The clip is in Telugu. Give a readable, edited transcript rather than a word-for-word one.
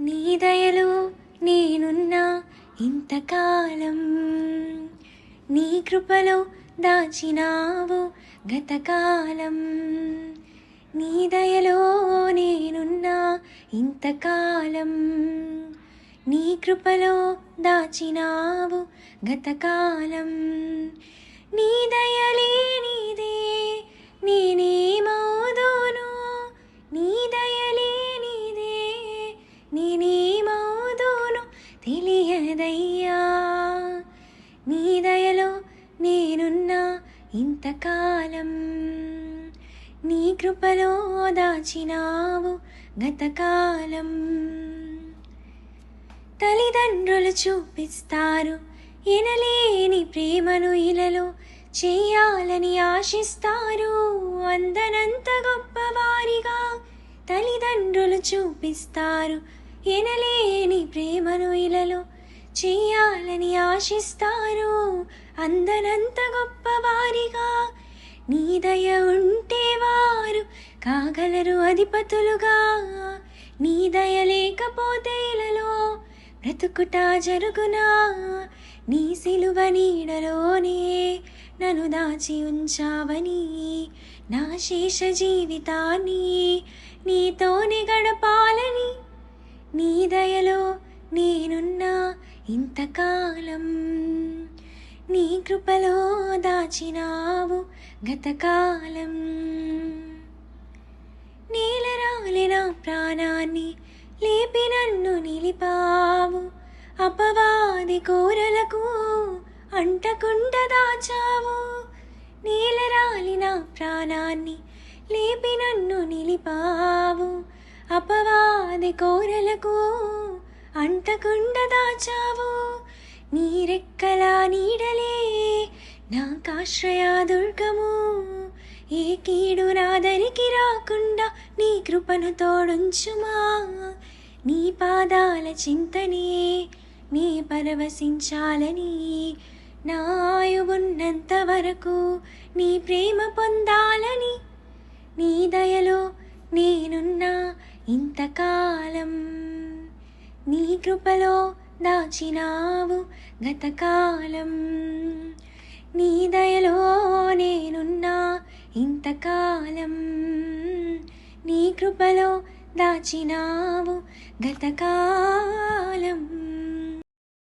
నీ దయలో నేనున్నా ఇంతకాలం, నీ కృపలో దాచినావు గతకాలం. నీ దయలో నేనున్నా ఇంతకాలం, నీ కృపలో దాచినావు గతకాలం. నీ దయలేనిదే నేనేమవుదును, నీ దయలేనిదే నేనేమవుదును తెలియదయ్యా. నీ దయలో నేనున్నా ఇంతకాలం, నీ కృపలో దాచినావు గతకాలం. తల్లిదండ్రులు చూపిస్తారు ఎనలేని ప్రేమను ఇలలో చేయాలని ఆశిస్తారు, అందనంత గొప్పవారిగా. తల్లిదండ్రులు చూపిస్తారు ఎనలేని ప్రేమను ఇలలో చేయాలని ఆశిస్తారు, అందనంత గొప్పవారిగా. నీ దయ ఉంటే వారు కాగలరు అధిపతులుగా, నీ దయ లేకపోతే ఇలలో బ్రతుకుట జరుగునా. నీ సిలువ నీడలోనే నన్ను దాచి ఉంచావని, నా శేష జీవితాన్ని నీతోనే గడపాలని. నీ దయలో నేనున్నా ఇంతకాలం, నీ కృపలో దాచినావు గతకాలం. నేలరాలిన ప్రాణాన్ని లేపి నన్ను నిలిపావు, అపవాది కోరలకు అంటకుండా దాచావు. నేలరాలిన ప్రాణాన్ని లేపి నన్ను నిలిపావు, అపవాది కోరలకు అంటకుండా దాచావు. నీ రెక్కల నీడలే నాకాశ్రయా దుర్గము, ఏ కీడు నాదరికి రాకుండా నీ కృపను తోడుంచుమా. నీ పాదాల చింతనే నీ పరవశించాలని, నా ఆయువున్నంత వరకు నీ ప్రేమ పొందాలని. నీ దయలో నేనున్నా ఇంతకాలం, నీ కృపలో దాచినావు గతకాలం. నీ దయలో నేనున్నా ఇంతకాలం, నీ కృపలో దాచినావు గతకాలం.